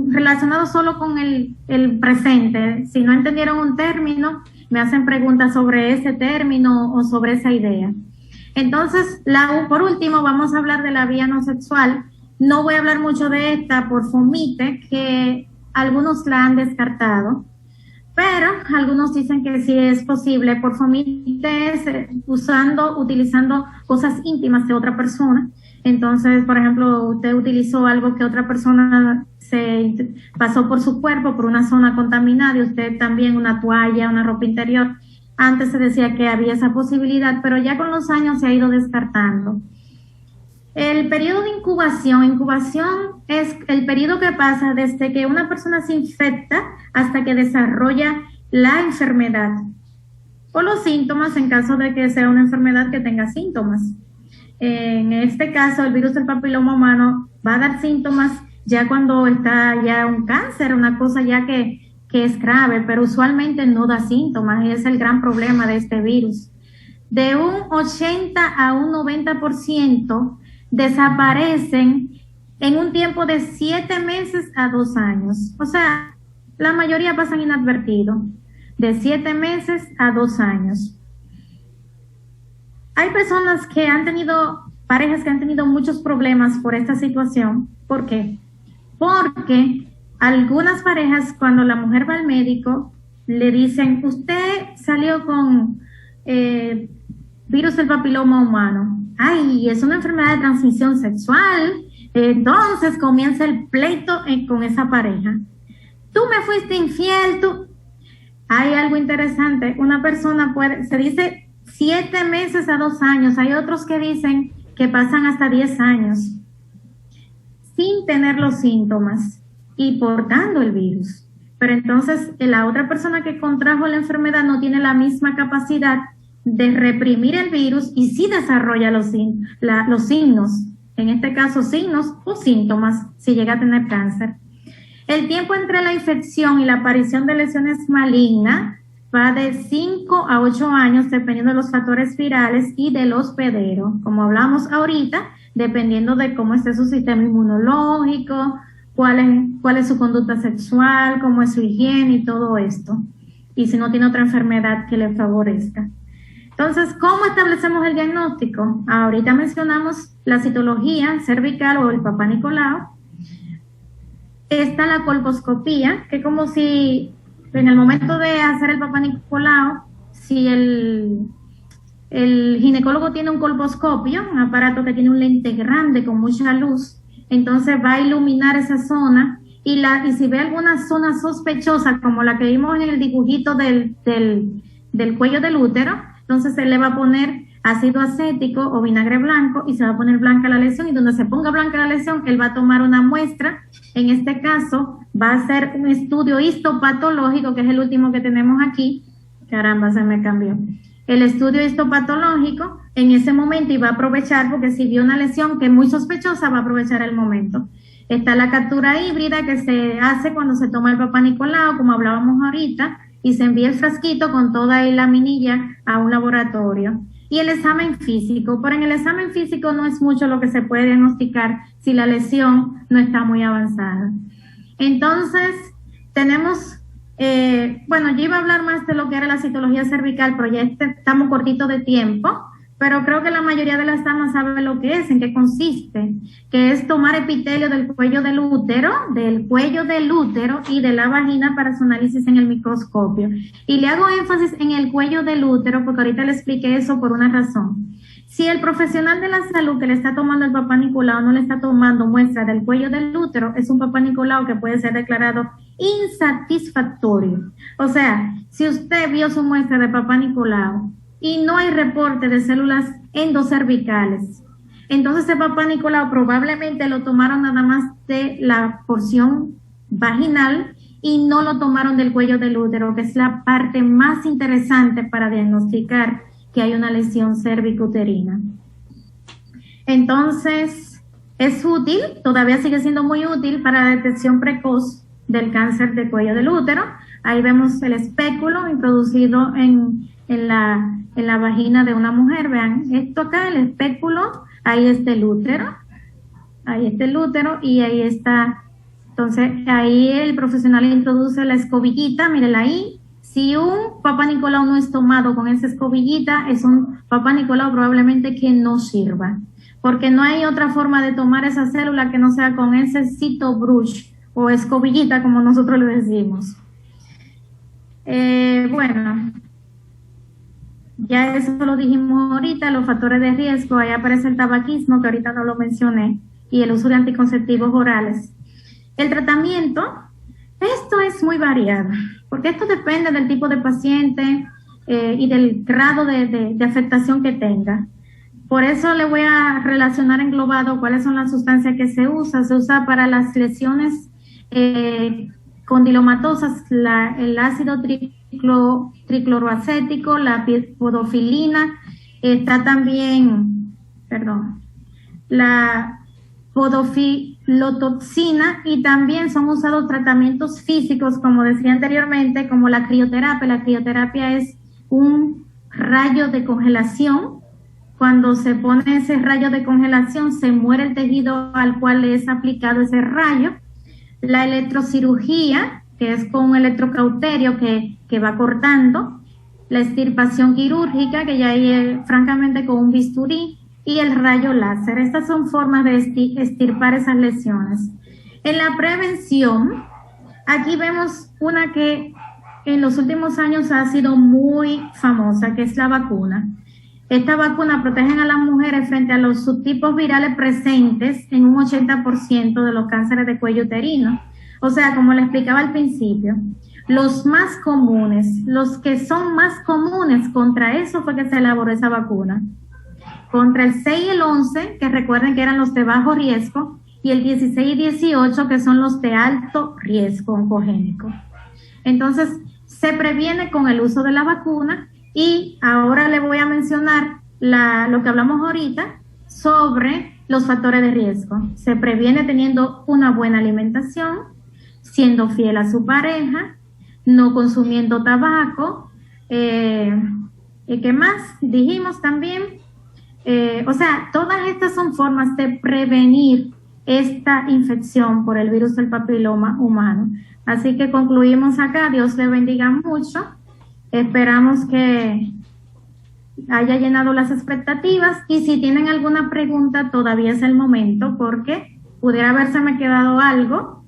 relacionado solo con el presente. Si no entendieron un término, me hacen preguntas sobre ese término o sobre esa idea. Entonces, por último, vamos a hablar de la vía no sexual. No voy a hablar mucho de esta por fomite, que algunos la han descartado, pero algunos dicen que sí es posible. Por fomite es utilizando cosas íntimas de otra persona. Entonces, por ejemplo, usted utilizó algo que otra persona se pasó por su cuerpo, por una zona contaminada, y usted también una toalla, una ropa interior. Antes se decía que había esa posibilidad, pero ya con los años se ha ido descartando. El periodo de incubación es el periodo que pasa desde que una persona se infecta hasta que desarrolla la enfermedad o los síntomas en caso de que sea una enfermedad que tenga síntomas. En este caso, el virus del papiloma humano va a dar síntomas ya cuando está ya un cáncer, una cosa ya que es grave, pero usualmente no da síntomas y es el gran problema de este virus. De un 80 a un 90% desaparecen en un tiempo de 7 meses a 2 años. O sea, la mayoría pasan inadvertidos, de 7 meses a 2 años. Hay personas que han tenido, parejas que han tenido muchos problemas por esta situación. ¿Por qué? Porque algunas parejas, cuando la mujer va al médico, le dicen, usted salió con virus del papiloma humano. Ay, es una enfermedad de transmisión sexual. Entonces comienza el pleito con esa pareja. Tú me fuiste infiel, tú. Hay algo interesante. Una persona se dice 7 meses a 2 años. Hay otros que dicen que pasan hasta 10 años sin tener los síntomas y portando el virus. Pero entonces la otra persona que contrajo la enfermedad no tiene la misma capacidad de reprimir el virus y sí desarrolla los signos, en este caso signos o síntomas, si llega a tener cáncer. El tiempo entre la infección y la aparición de lesiones malignas va de 5 a 8 años, dependiendo de los factores virales y del hospedero, como hablamos ahorita, dependiendo de cómo esté su sistema inmunológico, cuál es su conducta sexual, cómo es su higiene y todo esto. y si no tiene otra enfermedad que le favorezca. Entonces, ¿cómo establecemos el diagnóstico? Ahorita mencionamos la citología cervical o el Papá Nicolau. Está la colposcopía, que es como si en el momento de hacer el Papá Nicolau, si el ginecólogo tiene un colposcopio, un aparato que tiene un lente grande con mucha luz, entonces va a iluminar esa zona y si ve alguna zona sospechosa, como la que vimos en el dibujito del cuello del útero, entonces se le va a poner ácido acético o vinagre blanco y se va a poner blanca la lesión, y donde se ponga blanca la lesión, él va a tomar una muestra. En este caso va a hacer un estudio histopatológico, que es el último que tenemos aquí. Caramba, se me cambió. El estudio histopatológico en ese momento, y va a aprovechar, porque si vio una lesión que es muy sospechosa, va a aprovechar el momento. Está la captura híbrida que se hace cuando se toma el Papá Nicolau, como hablábamos ahorita, y se envía el frasquito con toda la minilla a un laboratorio. Y el examen físico, pero en el examen físico no es mucho lo que se puede diagnosticar si la lesión no está muy avanzada. Entonces, tenemos, yo iba a hablar más de lo que era la citología cervical, pero ya estamos cortitos de tiempo, pero creo que la mayoría de las damas sabe lo que es, en qué consiste, que es tomar epitelio del cuello del útero y de la vagina para su análisis en el microscopio. Y le hago énfasis en el cuello del útero porque ahorita le expliqué eso por una razón. Si el profesional de la salud que le está tomando el Papá Nicolau no le está tomando muestra del cuello del útero, es un Papá Nicolau que puede ser declarado insatisfactorio. O sea, si usted vio su muestra de Papá Nicolau y no hay reporte de células endocervicales, entonces ese Papá Nicolau probablemente lo tomaron nada más de la porción vaginal y no lo tomaron del cuello del útero, que es la parte más interesante para diagnosticar que hay una lesión cervicouterina. Entonces, es útil, todavía sigue siendo muy útil para la detección precoz del cáncer de cuello del útero. Ahí vemos el espéculo introducido en la vagina de una mujer. Vean, esto acá, el espéculo, ahí está el útero, y ahí está. Entonces, ahí el profesional introduce la escobillita, mírenla ahí. Si un Papá Nicolau no es tomado con esa escobillita, es un Papá Nicolau probablemente que no sirva, porque no hay otra forma de tomar esa célula que no sea con ese citobrush o escobillita, como nosotros le decimos. Ya eso lo dijimos ahorita, los factores de riesgo. Ahí aparece el tabaquismo, que ahorita no lo mencioné, y el uso de anticonceptivos orales. El tratamiento, esto es muy variado, porque esto depende del tipo de paciente y del grado de afectación que tenga. Por eso le voy a relacionar englobado cuáles son las sustancias que se usa. Se usa para las lesiones condilomatosas, el ácido tricloroacético, la podofilina, está también, la podofilotoxina, y también son usados tratamientos físicos, como decía anteriormente, como la crioterapia. La crioterapia es un rayo de congelación. Cuando se pone ese rayo de congelación, se muere el tejido al cual le es aplicado ese rayo. La electrocirugía, que es con un electrocauterio que va cortando. La extirpación quirúrgica, que ya es francamente con un bisturí. Y el rayo láser. Estas son formas de extirpar esas lesiones. En la prevención, aquí vemos una que en los últimos años ha sido muy famosa, que es la vacuna. Esta vacuna protege a las mujeres frente a los subtipos virales presentes en un 80% de los cánceres de cuello uterino. O sea, como le explicaba al principio, los más comunes, los que son más comunes, contra eso fue que se elaboró esa vacuna. Contra el 6 y el 11, que recuerden que eran los de bajo riesgo, y el 16 y 18, que son los de alto riesgo oncogénico. Entonces, se previene con el uso de la vacuna, y ahora le voy a mencionar lo que hablamos ahorita sobre los factores de riesgo. Se previene teniendo una buena alimentación, siendo fiel a su pareja, no consumiendo tabaco, ¿y qué más? Dijimos también. Todas estas son formas de prevenir esta infección por el virus del papiloma humano. Así que concluimos acá. Dios le bendiga mucho Esperamos que haya llenado las expectativas y si tienen alguna pregunta todavía es el momento porque pudiera habérseme quedado algo,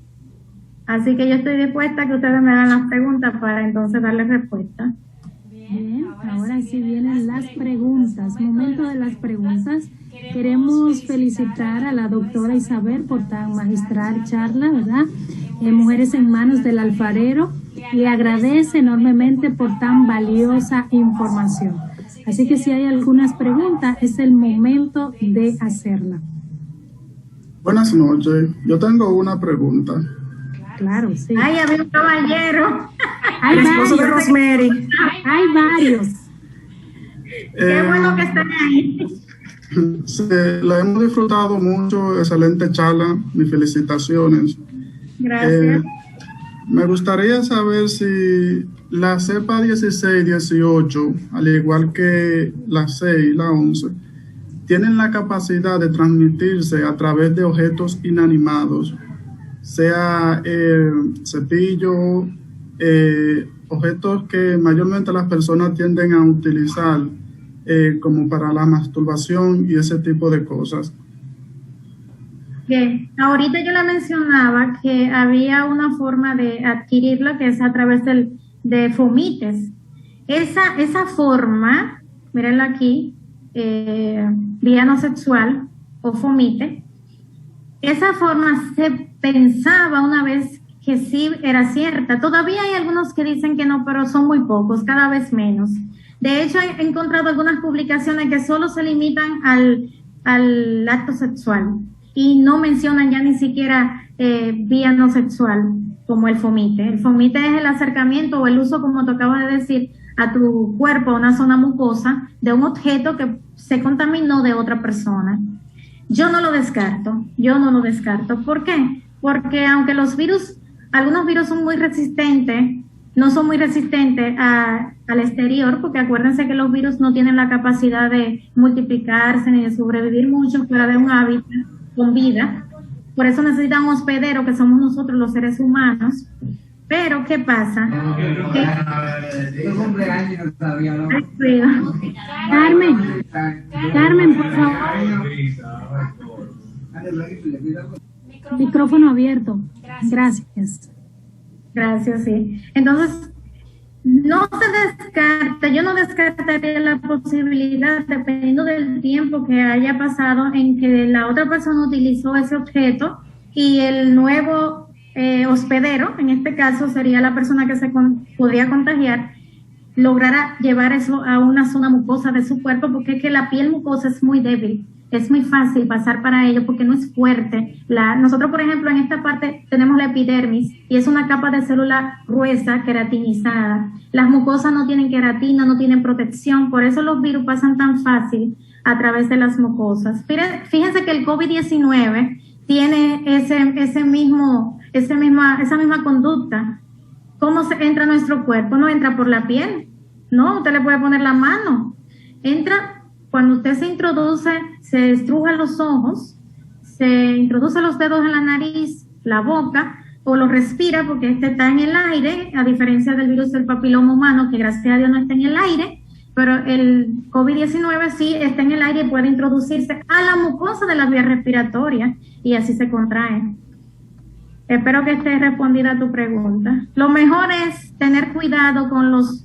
así que yo estoy dispuesta a que ustedes me hagan las preguntas para entonces darles respuesta. Bien, ahora sí vienen las preguntas, momento de las preguntas. Queremos felicitar a la doctora Isabel por tan magistral charla, ¿verdad? Mujeres en manos del alfarero, le agradece enormemente por tan valiosa información. Así que si hay algunas preguntas, es el momento de hacerla. Buenas noches, yo tengo una pregunta. Claro, sí. Ay, había un caballero. Hay El esposo de varios. Rosemary. Hay varios. Qué bueno que estén ahí. La hemos disfrutado mucho, excelente charla, mis felicitaciones. Gracias. Me gustaría saber si la cepa 16 y 18, al igual que la 6 y la 11, tienen la capacidad de transmitirse a través de objetos inanimados, sea cepillo, objetos que mayormente las personas tienden a utilizar como para la masturbación y ese tipo de cosas. Bien, ahorita yo le mencionaba que había una forma de adquirirlo que es a través de fomites. Esa forma, mírenla aquí, vía no sexual o fomite, esa forma se pensaba una vez que sí era cierta. Todavía hay algunos que dicen que no, pero son muy pocos, cada vez menos. De hecho, he encontrado algunas publicaciones que solo se limitan al acto sexual y no mencionan ya ni siquiera vía no sexual como el fomite. El fomite es el acercamiento o el uso, como te acabo de decir, a tu cuerpo, a una zona mucosa de un objeto que se contaminó de otra persona. Yo no lo descarto. ¿Por qué? Porque aunque algunos virus son muy resistentes, no son muy resistentes al exterior, porque acuérdense que los virus no tienen la capacidad de multiplicarse ni de sobrevivir mucho fuera de un hábitat con vida. Por eso necesitan un hospedero, que somos nosotros los seres humanos. Pero, ¿qué pasa? Carmen, por favor. Micrófono abierto. Gracias. Gracias, sí. Entonces, no se descarta, yo no descartaría la posibilidad, dependiendo del tiempo que haya pasado, en que la otra persona utilizó ese objeto y el nuevo hospedero, en este caso sería la persona que se podría contagiar, lograra llevar eso a una zona mucosa de su cuerpo, porque es que la piel mucosa es muy débil. Es muy fácil pasar para ello porque no es fuerte. Nosotros, por ejemplo, en esta parte tenemos la epidermis y es una capa de célula gruesa, queratinizada. Las mucosas no tienen queratina, no tienen protección, por eso los virus pasan tan fácil a través de las mucosas. Fíjense que el COVID-19 tiene esa misma conducta. ¿Cómo se entra a nuestro cuerpo? No entra por la piel, no, usted le puede poner la mano. Entra cuando usted se introduce, se estruja los ojos, se introduce los dedos en la nariz, la boca, o lo respira porque este está en el aire, a diferencia del virus del papiloma humano, que gracias a Dios no está en el aire, pero el COVID-19 sí está en el aire y puede introducirse a la mucosa de la vía respiratoria y así se contrae. Espero que esté respondida a tu pregunta. Lo mejor es tener cuidado con los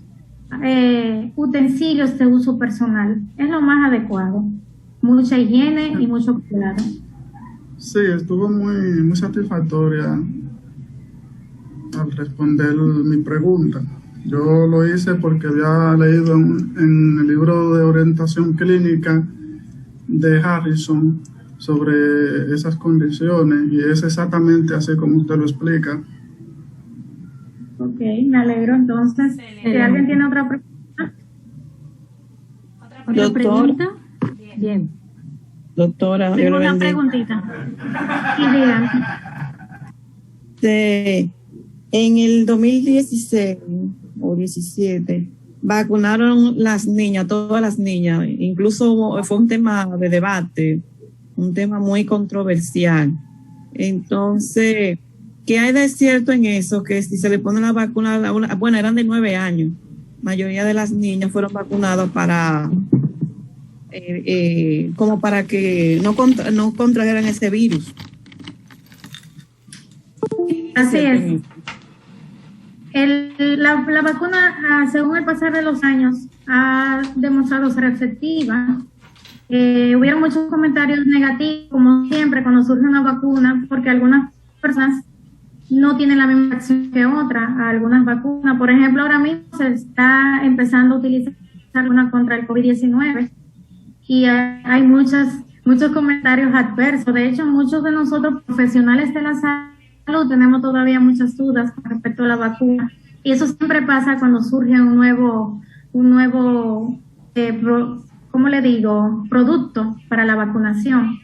utensilios de uso personal. Es lo más adecuado. Mucha higiene y mucho cuidado. Sí, estuvo muy satisfactoria al responder mi pregunta. Yo lo hice porque había leído en el libro de orientación clínica de Harrison sobre esas condiciones y es exactamente así como usted lo explica. Ok, me alegro entonces. Si alguien tiene otra pregunta. ¿Otra pregunta? Bien. Doctora, tengo una preguntita. Sí, dígame. En el 2016 o 17 vacunaron las niñas, todas las niñas, incluso fue un tema de debate, un tema muy controversial. Entonces, ¿qué hay de cierto en eso? Que si se le pone la vacuna a bueno, eran de 9 años, mayoría de las niñas fueron vacunadas para como para que no contrajeran ese virus. Así es. La vacuna, según el pasar de los años, ha demostrado ser efectiva. Hubieron muchos comentarios negativos, como siempre, cuando surge una vacuna, porque algunas personas no tienen la misma acción que otras, algunas vacunas. Por ejemplo, ahora mismo se está empezando a utilizar una contra el COVID-19 y hay muchos comentarios adversos. De hecho, muchos de nosotros, profesionales de la salud, tenemos todavía muchas dudas con respecto a la vacuna. Y eso siempre pasa cuando surge un nuevo ¿cómo le digo?, producto para la vacunación.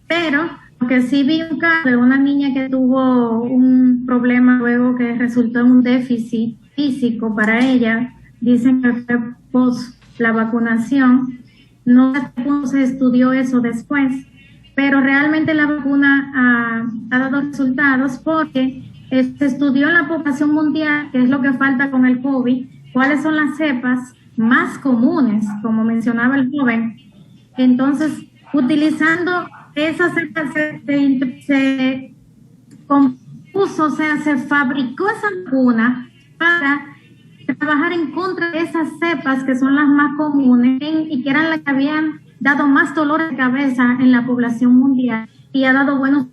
Pero, porque sí vi un caso de una niña que tuvo un problema luego que resultó en un déficit físico para ella, dicen que fue post la vacunación, no sé cómo se estudió eso después, pero realmente la vacuna ha dado resultados porque se estudió en la población mundial, que es lo que falta con el COVID, cuáles son las cepas más comunes, como mencionaba el joven. Entonces, utilizando esas cepas se compuso, o sea, se fabricó esa vacuna para trabajar en contra de esas cepas que son las más comunes y que eran las que habían dado más dolor de cabeza en la población mundial, y ha dado buenos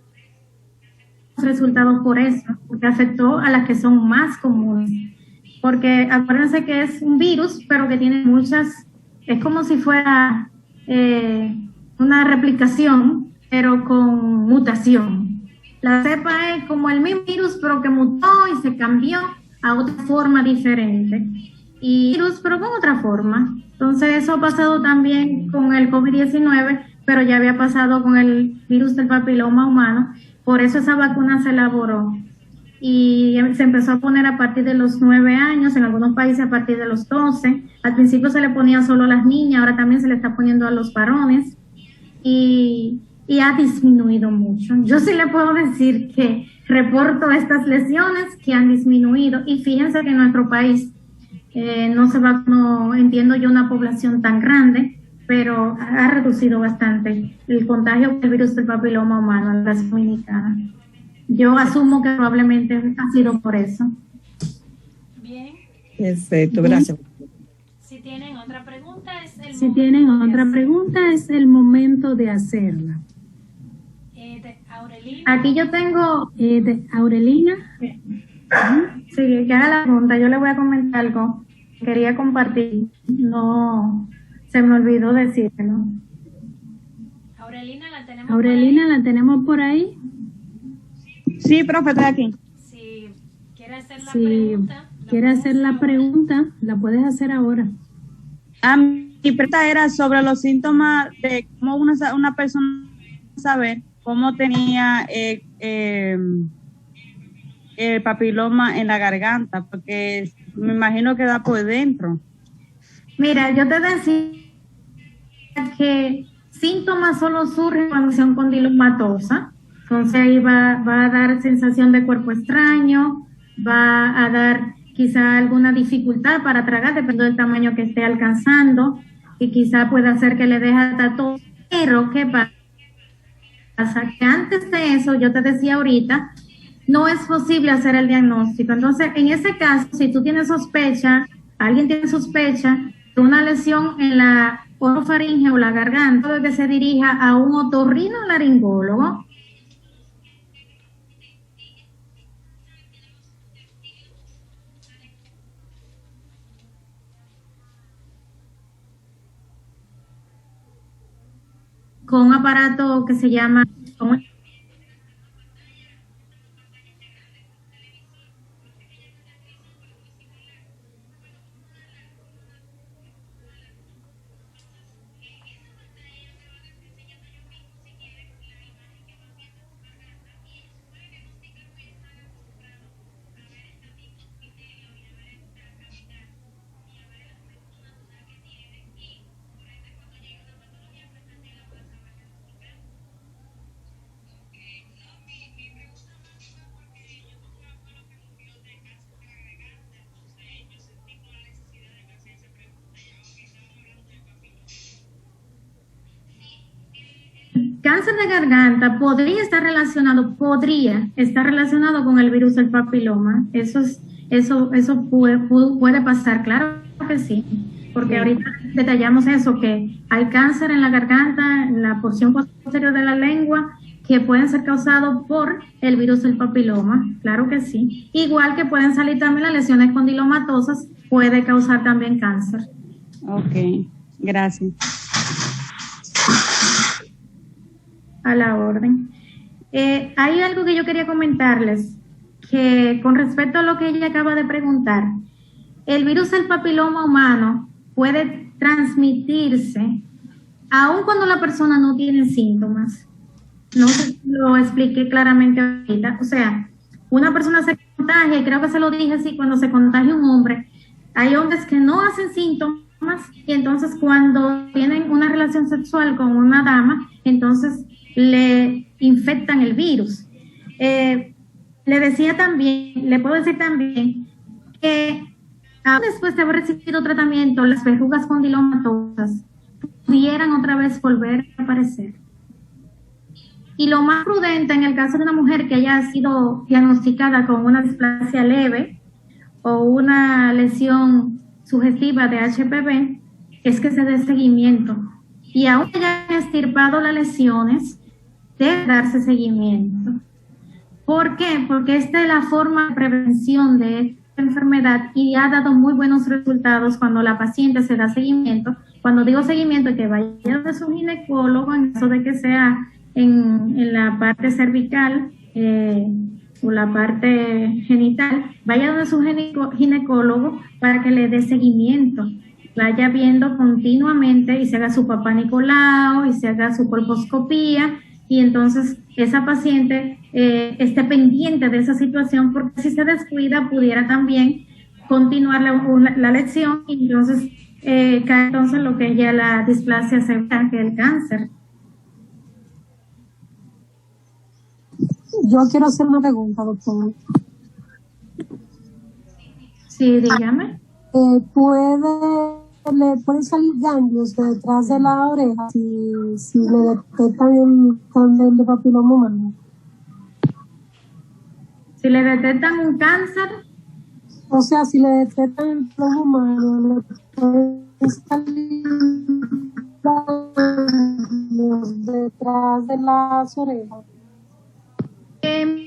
resultados por eso, porque afectó a las que son más comunes. Porque acuérdense que es un virus, pero que tiene muchas, es como si fuera una replicación, pero con mutación. La cepa es como el mismo virus, pero que mutó y se cambió a otra forma diferente. Y virus, pero con otra forma. Entonces eso ha pasado también con el COVID-19, pero ya había pasado con el virus del papiloma humano. Por eso esa vacuna se elaboró. Y se empezó a poner a partir de los 9 años, en algunos países a partir de los 12. Al principio se le ponía solo a las niñas, ahora también se le está poniendo a los varones. Y ha disminuido mucho. Yo sí le puedo decir que reporto estas lesiones que han disminuido. Y fíjense que en nuestro país no se vacunó, entiendo yo, una población tan grande, pero ha reducido bastante el contagio del virus del papiloma humano en la Dominicana. Yo asumo que probablemente ha sido por eso. Bien. Perfecto, gracias. Si tienen otra pregunta, es el momento de hacerla. Aurelina. Aquí yo tengo... Aurelina. Sí, que haga la pregunta. Yo le voy a comentar algo que quería compartir. No, se me olvidó decirlo. Aurelina, ¿la tenemos por ahí? Sí, profe, estoy aquí. Si quiere hacer la pregunta, la puedes hacer ahora. Mi pregunta era sobre los síntomas de cómo una persona saber cómo tenía el papiloma en la garganta, porque me imagino que da por dentro. Mira, yo te decía que síntomas solo surgen cuando son condilomatosa. Entonces ahí va a dar sensación de cuerpo extraño, va a dar quizá alguna dificultad para tragar, dependiendo del tamaño que esté alcanzando, y quizá puede hacer que le deje hasta tos. Pero, ¿qué pasa? Que antes de eso, yo te decía ahorita, no es posible hacer el diagnóstico. Entonces, en ese caso, si tú tienes sospecha, alguien tiene sospecha de una lesión en la orofaringe o la garganta, debe que se dirija a un otorrinolaringólogo. Con un aparato que se llama... cáncer de garganta podría estar relacionado con el virus del papiloma. Eso puede pasar, claro que sí, porque ahorita detallamos eso, que hay cáncer en la garganta, en la porción posterior de la lengua, que pueden ser causados por el virus del papiloma, claro que sí. Igual que pueden salir también las lesiones condilomatosas, puede causar también cáncer. Ok, gracias. A la orden. Hay algo que yo quería comentarles, que con respecto a lo que ella acaba de preguntar, el virus del papiloma humano puede transmitirse aun cuando la persona no tiene síntomas. No sé si lo expliqué claramente ahorita. O sea, una persona se contagia, y creo que se lo dije así, cuando se contagia un hombre, hay hombres que no hacen síntomas, y entonces cuando tienen una relación sexual con una dama, entonces le infectan el virus. Le puedo decir también que aún después de haber recibido tratamiento, las verrugas condilomatosas pudieran otra vez volver a aparecer. Y lo más prudente en el caso de una mujer que haya sido diagnosticada con una displasia leve o una lesión sugestiva de HPV es que se dé seguimiento. Y aún hayan extirpado las lesiones, debe darse seguimiento. ¿Por qué? Porque esta es la forma de prevención de esta enfermedad y ha dado muy buenos resultados cuando la paciente se da seguimiento. Cuando digo seguimiento, que vaya a su ginecólogo en caso de que sea en la parte cervical o la parte genital, vaya donde su ginecólogo para que le dé seguimiento, vaya viendo continuamente y se haga su papá Nicolau y se haga su colposcopía, y entonces esa paciente esté pendiente de esa situación, porque si se descuida pudiera también continuar la lesión y entonces cae entonces lo que es ya la displasia severa, que es el cáncer. Yo quiero hacer una pregunta, doctora. Sí, dígame. ¿Le pueden salir ganglios detrás de la oreja si le detectan el cáncer de papiloma humano? Si le detectan un cáncer. O sea, si le detectan el papiloma humano, le pueden salir ganglios detrás de las orejas.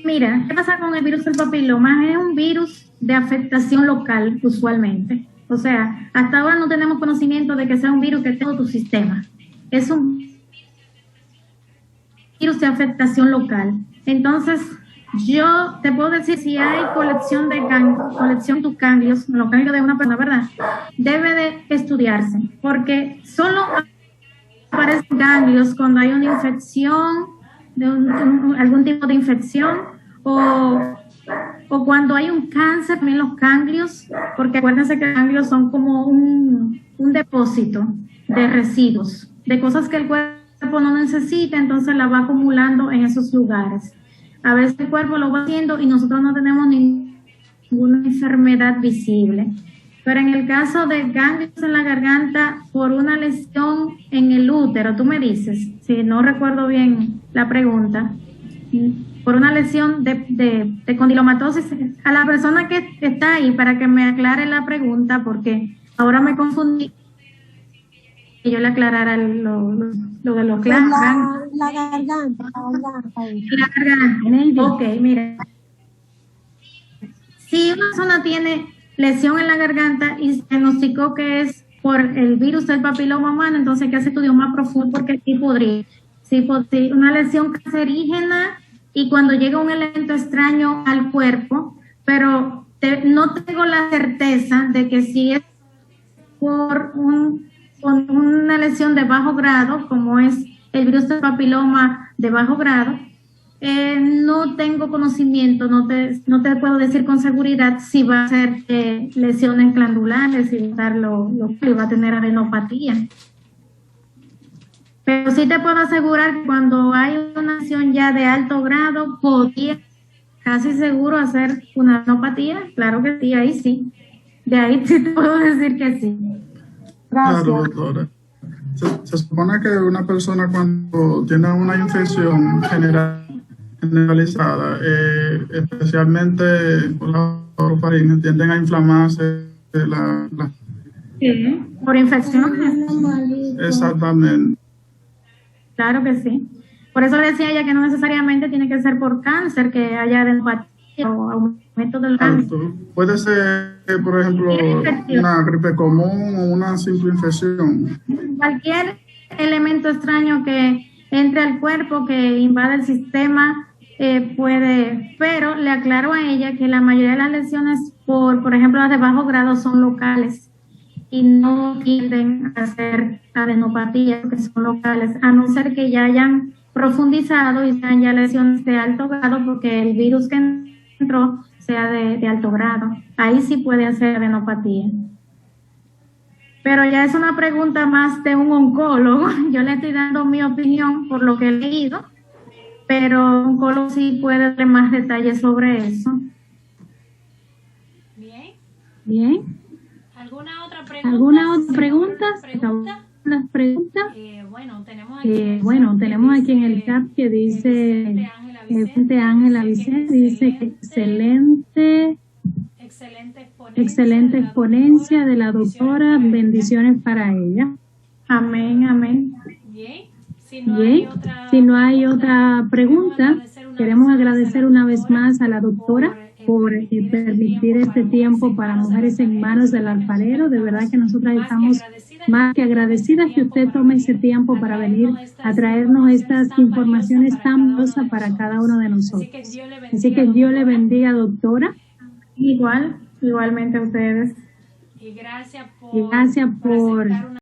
Mira, ¿qué pasa con el virus del papiloma? Es un virus de afectación local, usualmente. O sea, hasta ahora no tenemos conocimiento de que sea un virus que esté en todo tu sistema. Es un virus de afectación local. Entonces, yo te puedo decir, si hay colección de tus ganglios, los ganglios de una persona, ¿verdad? Debe de estudiarse, porque solo aparecen ganglios cuando hay una infección, algún tipo de infección, o cuando hay un cáncer, también los ganglios, porque acuérdense que los ganglios son como un depósito de residuos, de cosas que el cuerpo no necesita, entonces la va acumulando en esos lugares. A veces el cuerpo lo va haciendo y nosotros no tenemos ninguna enfermedad visible. Pero en el caso de ganglios en la garganta por una lesión en el útero, tú me dices, si no recuerdo bien la pregunta, por una lesión de condilomatosis, a la persona que está ahí, para que me aclare la pregunta, porque ahora me confundí, que yo le aclarara lo de los ganglios. La garganta. La garganta. Ok, mira. Si una persona tiene lesión en la garganta y se diagnosticó que es por el virus del papiloma humano, entonces hay que hacer estudios más profundos, porque sí podría. Sí, una lesión cancerígena y cuando llega un elemento extraño al cuerpo, pero no tengo la certeza de que si es por una lesión de bajo grado, como es el virus del papiloma de bajo grado, no tengo conocimiento, no te puedo decir con seguridad si va a ser lesiones glandulares, si va a tener adenopatía. Pero sí te puedo asegurar que cuando hay una lesión ya de alto grado, podría casi seguro hacer una adenopatía. Claro que sí, ahí sí. De ahí sí te puedo decir que sí. Gracias. Claro, doctora. Se supone que una persona cuando tiene una infección generalizada, especialmente por la orofaringe, tienden a inflamarse Sí, por infecciones. Exactamente. Claro que sí. Por eso decía ella que no necesariamente tiene que ser por cáncer, que haya adenopatía o aumento del cáncer. Puede ser, por ejemplo, una gripe común o una simple infección. Cualquier elemento extraño que entre al cuerpo, que invade el sistema, puede, pero le aclaro a ella que la mayoría de las lesiones, por ejemplo, las de bajo grado, son locales y no tienden a ser adenopatías, que son locales, a no ser que ya hayan profundizado y sean ya lesiones de alto grado, porque el virus que entró sea de alto grado. Ahí sí puede hacer adenopatía. Pero ya es una pregunta más de un oncólogo. Yo le estoy dando mi opinión por lo que he leído, pero un oncólogo sí puede dar más detalles sobre eso. Bien. Bien. ¿Alguna otra pregunta? ¿Alguna otra pregunta? ¿Las preguntas? Bueno, tenemos aquí en el chat que dice Ángela Vicente, dice que excelente exponencia de la doctora, bendiciones para ella. Amén, amén. Bien. Bien, si no hay otra pregunta, queremos agradecer una vez más a la doctora por permitir este tiempo para Mujeres en Manos del Alfarero. De verdad que nosotras estamos más que agradecidas que usted tome ese tiempo para venir a traernos estas informaciones tan valiosas para cada uno de nosotros. Así que Dios le bendiga, doctora. Igualmente a ustedes. Y gracias por